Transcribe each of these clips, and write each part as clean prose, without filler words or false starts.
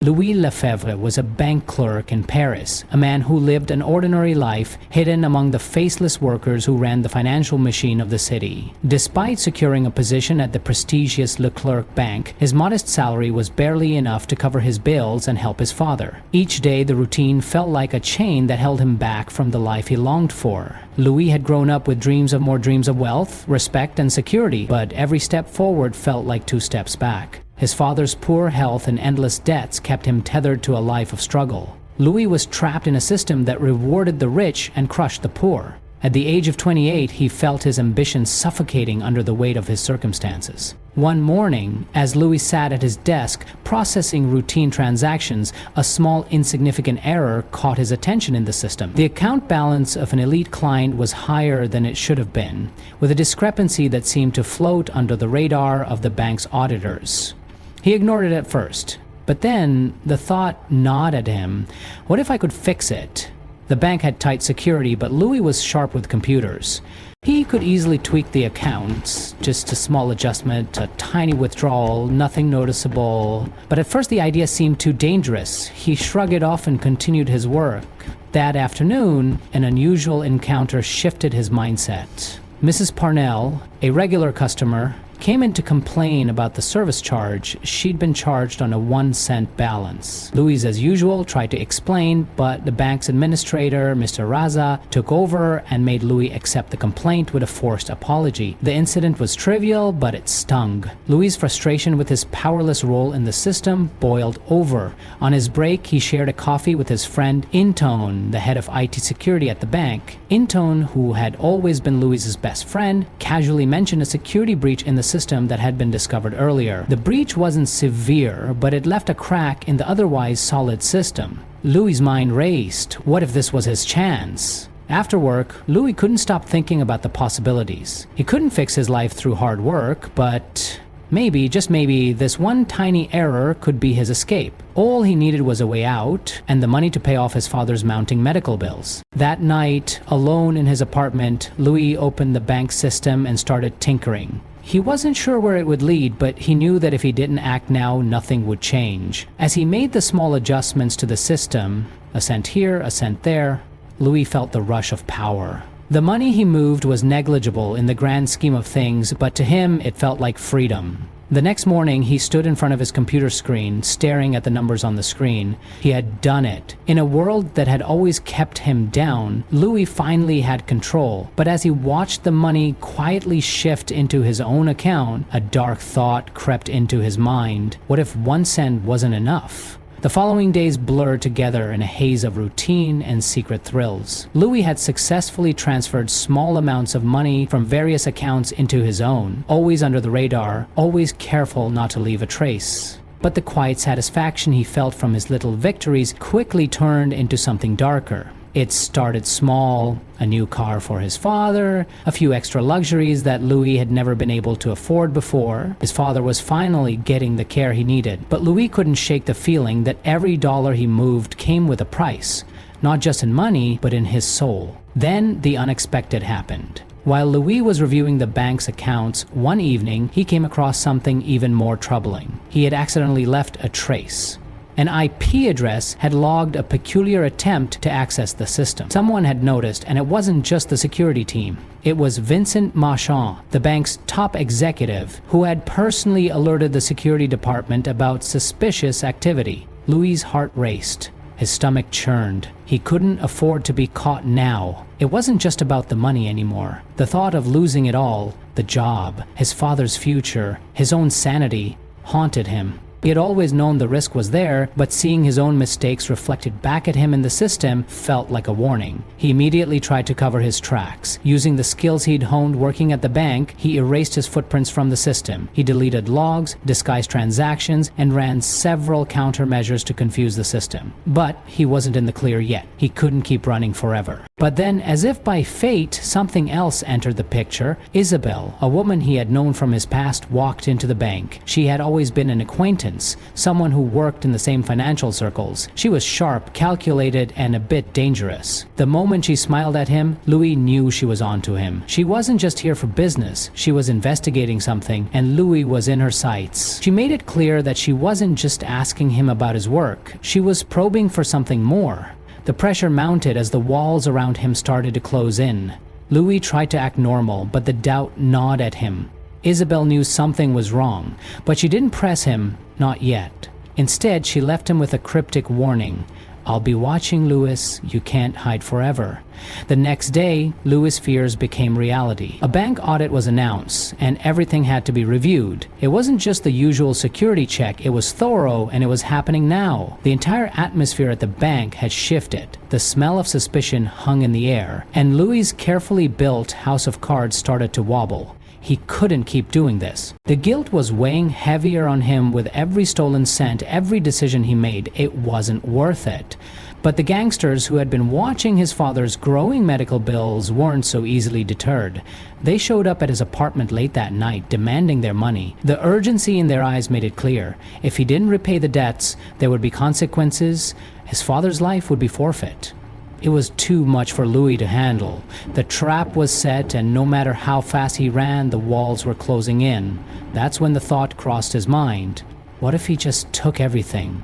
Louis Lefevre was a bank clerk in Paris, a man who lived an ordinary life hidden among the faceless workers who ran the financial machine of the city. Despite securing a position at the prestigious Leclerc bank, his modest salary was barely enough to cover his bills and help his father. Each day the routine felt like a chain that held him back from the life he longed for. Louis had grown up with dreams of wealth, respect, and security, but every step forward felt like 2 steps back. His father's poor health and endless debts kept him tethered to a life of struggle. Louis was trapped in a system that rewarded the rich and crushed the poor. At the age of 28, he felt his ambition suffocating under the weight of his circumstances. One morning, as Louis sat at his desk processing routine transactions, a small insignificant error caught his attention in the system. The account balance of an elite client was higher than it should have been, with a discrepancy that seemed to float under the radar of the bank's auditors. He ignored it at first, but then the thought gnawed at him. What if I could fix it? The bank had tight security, but Louis was sharp with computers. He could easily tweak the accounts, just a small adjustment, a tiny withdrawal, nothing noticeable. But at first the idea seemed too dangerous. He shrugged it off and continued his work. That afternoon, an unusual encounter shifted his mindset. Mrs. Parnell, a regular customer, came in to complain about the service charge she'd been charged on a 1-cent balance. Louis, as usual, tried to explain, but the bank's administrator, Mr. Raza, took over and made Louis accept the complaint with a forced apology. The incident was trivial, but it stung. Louis' frustration with his powerless role in the system boiled over. On his break, he shared a coffee with his friend Intone, the head of IT security at the bank. Intone, who had always been Louis's best friend, casually mentioned a security breach in the system that had been discovered earlier. The breach wasn't severe, but it left a crack in the otherwise solid system. Louis' mind raced. What if this was his chance? After work, Louis couldn't stop thinking about the possibilities. He couldn't fix his life through hard work, but maybe, just maybe, this one tiny error could be his escape. All he needed was a way out and the money to pay off his father's mounting medical bills. That night, alone in his apartment, Louis opened the bank system and started tinkering. He wasn't sure where it would lead, but he knew that if he didn't act now, nothing would change. As he made the small adjustments to the system, a cent here, a cent there, Louis felt the rush of power. The money he moved was negligible in the grand scheme of things, but to him it felt like freedom. The next morning, he stood in front of his computer screen, staring at the numbers on the screen. He had done it. In a world that had always kept him down, Louis finally had control. But as he watched the money quietly shift into his own account, a dark thought crept into his mind. What if 1 cent wasn't enough? The following days blurred together in a haze of routine and secret thrills. Louis had successfully transferred small amounts of money from various accounts into his own, always under the radar, always careful not to leave a trace. But the quiet satisfaction he felt from his little victories quickly turned into something darker. It started small, a new car for his father, a few extra luxuries that Louis had never been able to afford before. His father was finally getting the care he needed, but Louis couldn't shake the feeling that every dollar he moved came with a price, not just in money, but in his soul. Then the unexpected happened. While Louis was reviewing the bank's accounts, one evening he came across something even more troubling. He had accidentally left a trace. An IP address had logged a peculiar attempt to access the system. Someone had noticed, and it wasn't just the security team. It was Vincent Marchand, the bank's top executive, who had personally alerted the security department about suspicious activity. Louis' heart raced. His stomach churned. He couldn't afford to be caught now. It wasn't just about the money anymore. The thought of losing it all, the job, his father's future, his own sanity, haunted him. He had always known the risk was there, but seeing his own mistakes reflected back at him in the system felt like a warning. He immediately tried to cover his tracks. Using the skills he'd honed working at the bank, he erased his footprints from the system. He deleted logs, disguised transactions, and ran several countermeasures to confuse the system. But he wasn't in the clear yet. He couldn't keep running forever. But then, as if by fate, something else entered the picture. Isabelle, a woman he had known from his past, walked into the bank. She had always been an acquaintance, someone who worked in the same financial circles. She was sharp, calculated, and a bit dangerous. The moment she smiled at him, Louis knew she was onto him. She wasn't just here for business, she was investigating something, and Louis was in her sights. She made it clear that she wasn't just asking him about his work, she was probing for something more. The pressure mounted as the walls around him started to close in. Louis tried to act normal, but the doubt gnawed at him. Isabelle knew something was wrong, but she didn't press him, not yet. Instead, she left him with a cryptic warning. "I'll be watching, Louis. You can't hide forever." The next day, Louis' fears became reality. A bank audit was announced, and everything had to be reviewed. It wasn't just the usual security check, it was thorough, and it was happening now. The entire atmosphere at the bank had shifted. The smell of suspicion hung in the air, and Louis' carefully built house of cards started to wobble. He couldn't keep doing this. The guilt was weighing heavier on him with every stolen cent, every decision he made. It wasn't worth it. But the gangsters who had been watching his father's growing medical bills weren't so easily deterred. They showed up at his apartment late that night, demanding their money. The urgency in their eyes made it clear. If he didn't repay the debts, there would be consequences. His father's life would be forfeit. It was too much for Louis to handle. The trap was set, and no matter how fast he ran, the walls were closing in. That's when the thought crossed his mind. What if he just took everything?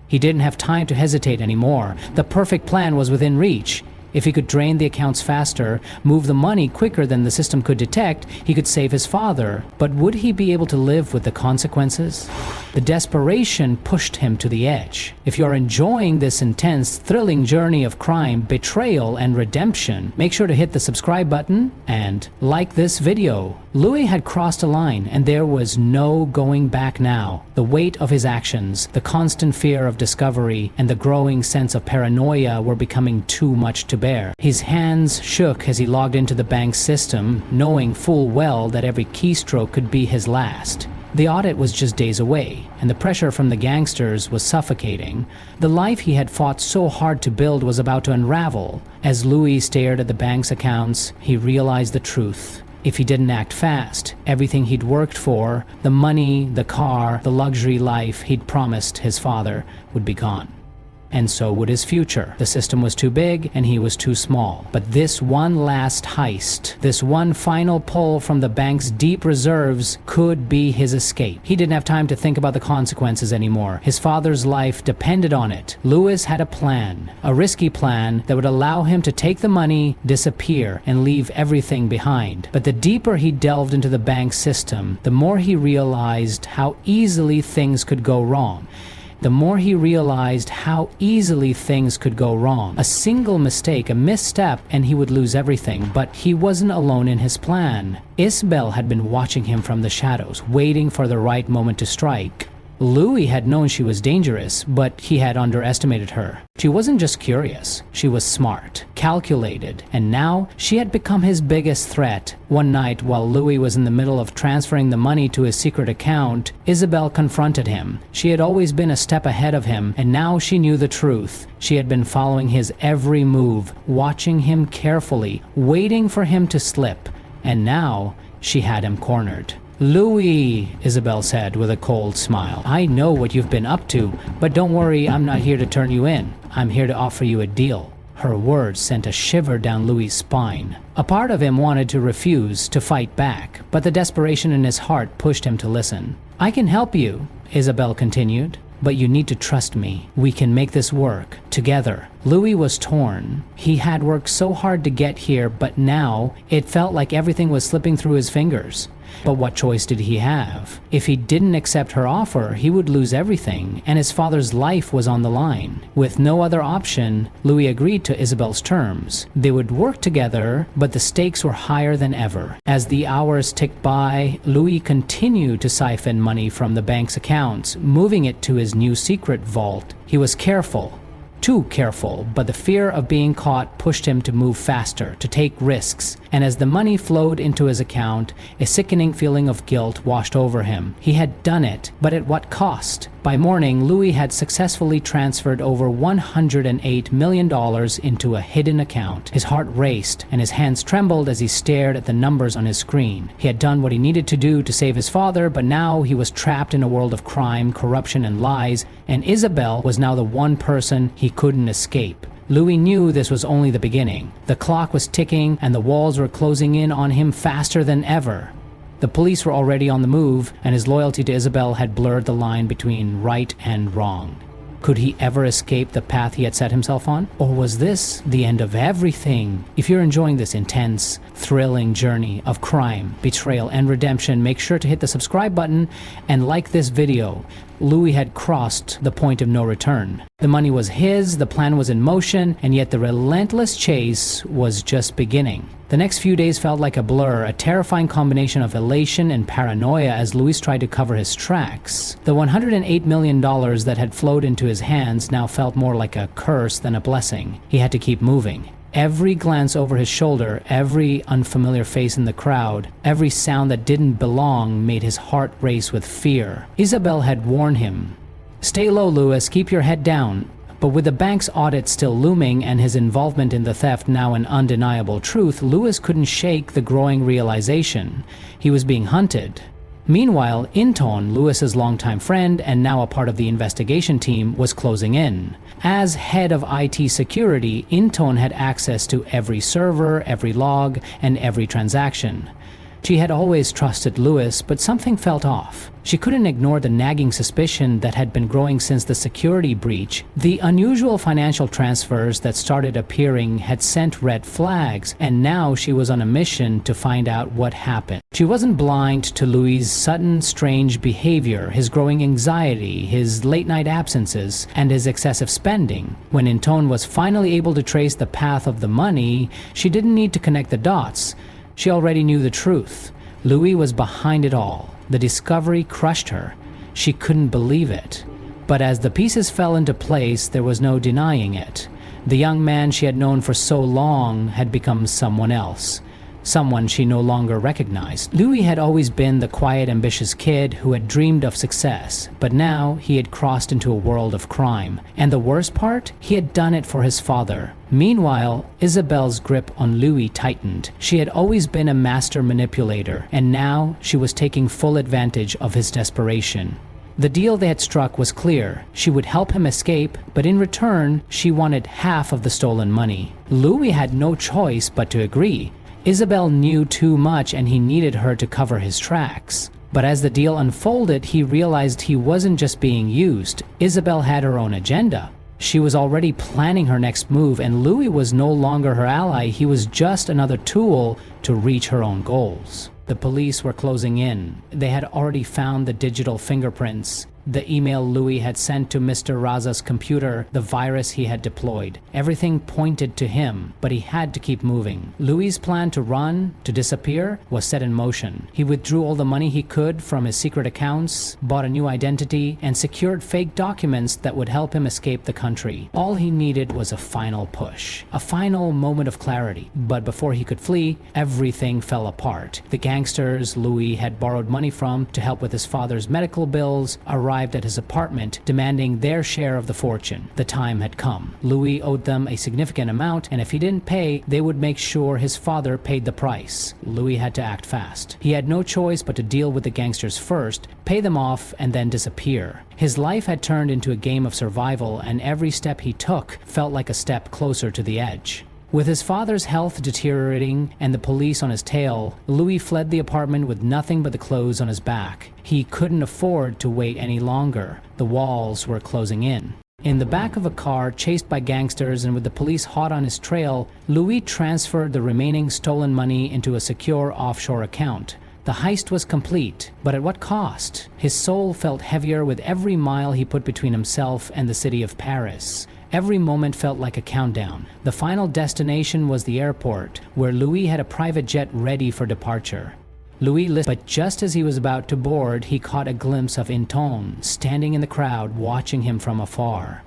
He didn't have time to hesitate anymore. The perfect plan was within reach. If he could drain the accounts faster, move the money quicker than the system could detect, he could save his father. But would he be able to live with the consequences? The desperation pushed him to the edge. If you're enjoying this intense, thrilling journey of crime, betrayal, and redemption, make sure to hit the subscribe button and like this video. Louis had crossed a line, and there was no going back now. The weight of his actions, the constant fear of discovery, and the growing sense of paranoia were becoming too much to bear. His hands shook as he logged into the bank's system, knowing full well that every keystroke could be his last. The audit was just days away, and the pressure from the gangsters was suffocating. The life he had fought so hard to build was about to unravel. As Louis stared at the bank's accounts, he realized the truth. If he didn't act fast, everything he'd worked for, the money, the car, the luxury life he'd promised his father, would be gone. And so would his future. The system was too big and he was too small. But this one last heist, this one final pull from the bank's deep reserves could be his escape. He didn't have time to think about the consequences anymore. His father's life depended on it. Louis had a plan, a risky plan that would allow him to take the money, disappear, and leave everything behind. But the deeper he delved into the bank system, the more he realized how easily things could go wrong. A single mistake, a misstep, and he would lose everything. But he wasn't alone in his plan. Isabelle had been watching him from the shadows, waiting for the right moment to strike. Louis had known she was dangerous, but he had underestimated her. She wasn't just curious, she was smart, calculated, and now she had become his biggest threat. One night, while Louis was in the middle of transferring the money to his secret account, Isabelle confronted him. She had always been a step ahead of him, and now she knew the truth. She had been following his every move, watching him carefully, waiting for him to slip, and now she had him cornered. "Louis," Isabelle said with a cold smile, "I know what you've been up to, but don't worry, I'm not here to turn you in. I'm here to offer you a deal." Her words sent a shiver down Louis' spine. A part of him wanted to refuse, to fight back, but the desperation in his heart pushed him to listen. "I can help you," Isabelle continued, "but you need to trust me. We can make this work, together." Louis was torn. He had worked so hard to get here, but now it felt like everything was slipping through his fingers. But what choice did he have? If he didn't accept her offer, he would lose everything, and his father's life was on the line. With no other option, Louis agreed to Isabelle's terms. They would work together, but the stakes were higher than ever. As the hours ticked by, Louis continued to siphon money from the bank's accounts, moving it to his new secret vault. He was careful. Too careful, but the fear of being caught pushed him to move faster, to take risks, and as the money flowed into his account, a sickening feeling of guilt washed over him. He had done it, but at what cost? By morning, Louis had successfully transferred over $108 million into a hidden account. His heart raced and his hands trembled as he stared at the numbers on his screen. He had done what he needed to do to save his father, but now he was trapped in a world of crime, corruption, and lies, and Isabelle was now the one person he couldn't escape. Louis knew this was only the beginning. The clock was ticking and the walls were closing in on him faster than ever. The police were already on the move, and his loyalty to Isabelle had blurred the line between right and wrong. Could he ever escape the path he had set himself on? Or was this the end of everything? If you're enjoying this intense, thrilling journey of crime, betrayal, and redemption, make sure to hit the subscribe button and like this video. Louis had crossed the point of no return. The money was his, the plan was in motion, and yet the relentless chase was just beginning. The next few days felt like a blur, a terrifying combination of elation and paranoia as Louis tried to cover his tracks. The $108 million that had flowed into his hands now felt more like a curse than a blessing. He had to keep moving. Every glance over his shoulder, every unfamiliar face in the crowd, every sound that didn't belong made his heart race with fear. Isabelle had warned him, "Stay low, Louis, keep your head down." But with the bank's audit still looming and his involvement in the theft now an undeniable truth, Louis couldn't shake the growing realization he was being hunted. Meanwhile, Inton, Louis's longtime friend and now a part of the investigation team, was closing in. As head of IT security, Inton had access to every server, every log, and every transaction. She had always trusted Louis, but something felt off. She couldn't ignore the nagging suspicion that had been growing since the security breach. The unusual financial transfers that started appearing had sent red flags, and now she was on a mission to find out what happened. She wasn't blind to Louis' sudden, strange behavior, his growing anxiety, his late-night absences, and his excessive spending. When Inton was finally able to trace the path of the money, she didn't need to connect the dots. She already knew the truth. Louis was behind it all. The discovery crushed her. She couldn't believe it. But as the pieces fell into place, there was no denying it. The young man she had known for so long had become someone else. Someone she no longer recognized. Louis had always been the quiet, ambitious kid who had dreamed of success, but now he had crossed into a world of crime. And the worst part? He had done it for his father. Meanwhile, Isabelle's grip on Louis tightened. She had always been a master manipulator, and now she was taking full advantage of his desperation. The deal they had struck was clear. She would help him escape, but in return, she wanted half of the stolen money. Louis had no choice but to agree. Isabelle knew too much and he needed her to cover his tracks. But as the deal unfolded, he realized he wasn't just being used. Isabelle had her own agenda. She was already planning her next move, and Louis was no longer her ally. He was just another tool to reach her own goals. The police were closing in. They had already found the digital fingerprints, the email Louis had sent to Mr. Raza's computer, the virus he had deployed. Everything pointed to him, but he had to keep moving. Louis's plan to run, to disappear, was set in motion. He withdrew all the money he could from his secret accounts, bought a new identity, and secured fake documents that would help him escape the country. All he needed was a final push, a final moment of clarity. But before he could flee, everything fell apart. The gangsters Louis had borrowed money from to help with his father's medical bills arrived at his apartment, demanding their share of the fortune. The time had come. Louis owed them a significant amount, and if he didn't pay, they would make sure his father paid the price. Louis had to act fast. He had no choice but to deal with the gangsters first, pay them off, and then disappear. His life had turned into a game of survival, and every step he took felt like a step closer to the edge. With his father's health deteriorating and the police on his tail, Louis fled the apartment with nothing but the clothes on his back. He couldn't afford to wait any longer. The walls were closing in. In the back of a car, chased by gangsters and with the police hot on his trail, Louis transferred the remaining stolen money into a secure offshore account. The heist was complete, but at what cost? His soul felt heavier with every mile he put between himself and the city of Paris. Every moment felt like a countdown. The final destination was the airport, where Louis had a private jet ready for departure. Louis listened, but just as he was about to board, he caught a glimpse of Inton standing in the crowd, watching him from afar.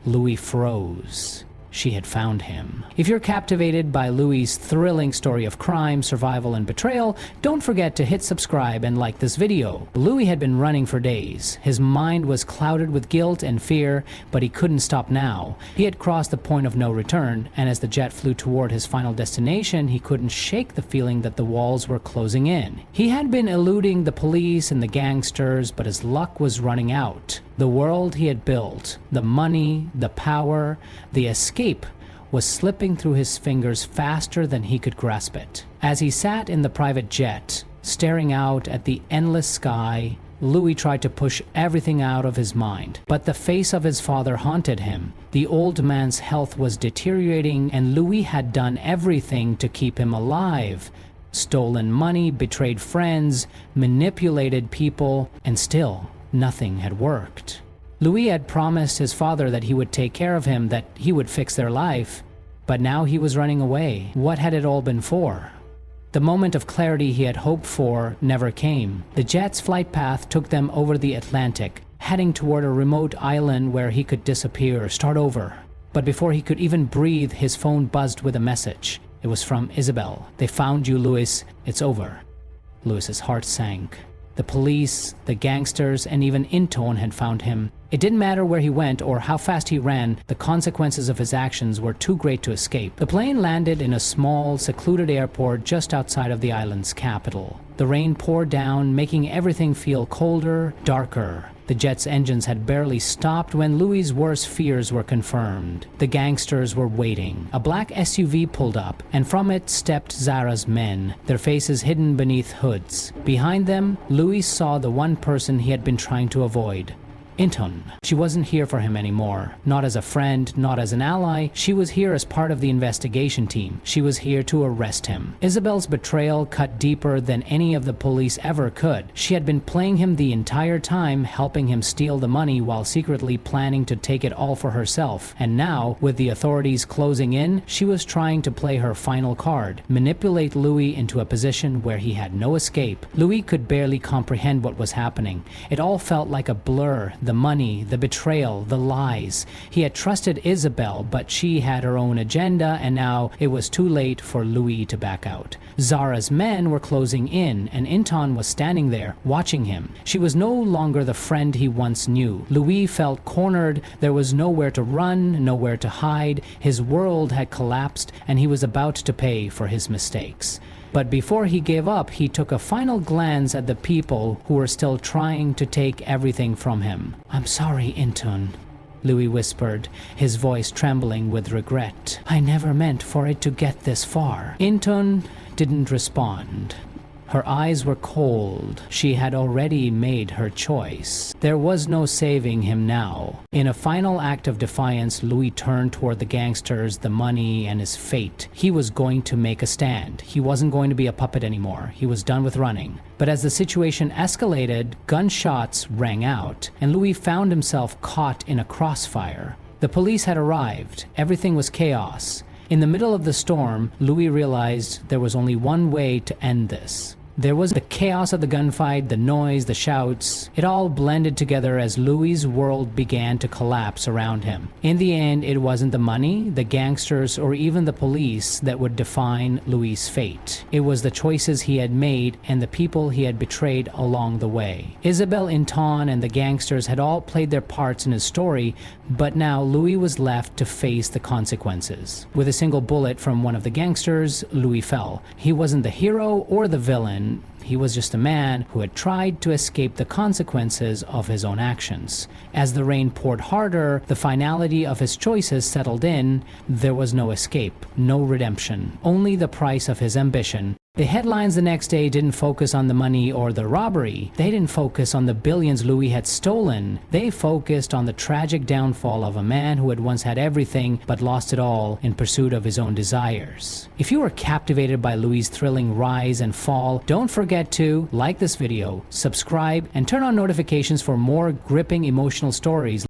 Louis froze. she had found him. If you're captivated by Louis's thrilling story of crime, survival, and betrayal, don't forget to hit subscribe and like this video. Louis had been running for days. His mind was clouded with guilt and fear, but he couldn't stop now. He had crossed the point of no return, and as the jet flew toward his final destination, he couldn't shake the feeling that the walls were closing in. He had been eluding the police and the gangsters, but his luck was running out. The world he had built, the money, the power, the escape was slipping through his fingers faster than he could grasp it. As he sat in the private jet, staring out at the endless sky, Louis tried to push everything out of his mind. But the face of his father haunted him. The old man's health was deteriorating, and Louis had done everything to keep him alive. Stolen money, betrayed friends, manipulated people, and still nothing had worked. Louis had promised his father that he would take care of him, that he would fix their life. But now he was running away. What had it all been for? The moment of clarity he had hoped for never came. The jet's flight path took them over the Atlantic, heading toward a remote island where he could disappear, start over. But before he could even breathe, his phone buzzed with a message. It was from Isabelle. "They found you, Louis. It's over." Louis's heart sank. The police, the gangsters, and even Intone had found him. It didn't matter where he went or how fast he ran, the consequences of his actions were too great to escape. The plane landed in a small, secluded airport just outside of the island's capital. The rain poured down, making everything feel colder, darker. The jet's engines had barely stopped when Louis's worst fears were confirmed. The gangsters were waiting. A black SUV pulled up, and from it stepped Zara's men, their faces hidden beneath hoods. Behind them, Louis saw the one person he had been trying to avoid. Intone. She wasn't here for him anymore. Not as a friend, not as an ally. She was here as part of the investigation team. She was here to arrest him. Isabelle's betrayal cut deeper than any of the police ever could. She had been playing him the entire time, helping him steal the money while secretly planning to take it all for herself. And now, with the authorities closing in, she was trying to play her final card, manipulate Louis into a position where he had no escape. Louis could barely comprehend what was happening. It all felt like a blur. The money, the betrayal, the lies. He had trusted Isabelle, but she had her own agenda, and now it was too late for Louis to back out. Zara's men were closing in, and Intone was standing there, watching him. She was no longer the friend he once knew. Louis felt cornered. There was nowhere to run, nowhere to hide. His world had collapsed, and he was about to pay for his mistakes. But before he gave up, he took a final glance at the people who were still trying to take everything from him. "I'm sorry, Intone," Louis whispered, his voice trembling with regret. "I never meant for it to get this far." Intone didn't respond. Her eyes were cold. She had already made her choice. There was no saving him now. In a final act of defiance, Louis turned toward the gangsters, the money, and his fate. He was going to make a stand. He wasn't going to be a puppet anymore. He was done with running. But as the situation escalated, gunshots rang out, and Louis found himself caught in a crossfire. The police had arrived. Everything was chaos. In the middle of the storm, Louis realized there was only one way to end this. There was the chaos of the gunfight, the noise, the shouts. It all blended together as Louis's world began to collapse around him. In the end, it wasn't the money, the gangsters, or even the police that would define Louis's fate. It was the choices he had made and the people he had betrayed along the way. Isabelle, Intone, and the gangsters had all played their parts in his story, but now Louis was left to face the consequences. With a single bullet from one of the gangsters, Louis fell. He wasn't the hero or the villain. He was just a man who had tried to escape the consequences of his own actions. As the rain poured harder, the finality of his choices settled in. There was no escape, no redemption, only the price of his ambition. The headlines the next day didn't focus on the money or the robbery. They didn't focus on the billions Louis had stolen. They focused on the tragic downfall of a man who had once had everything but lost it all in pursuit of his own desires. If you were captivated by Louis's thrilling rise and fall, don't forget to like this video, subscribe, and turn on notifications for more gripping emotional stories.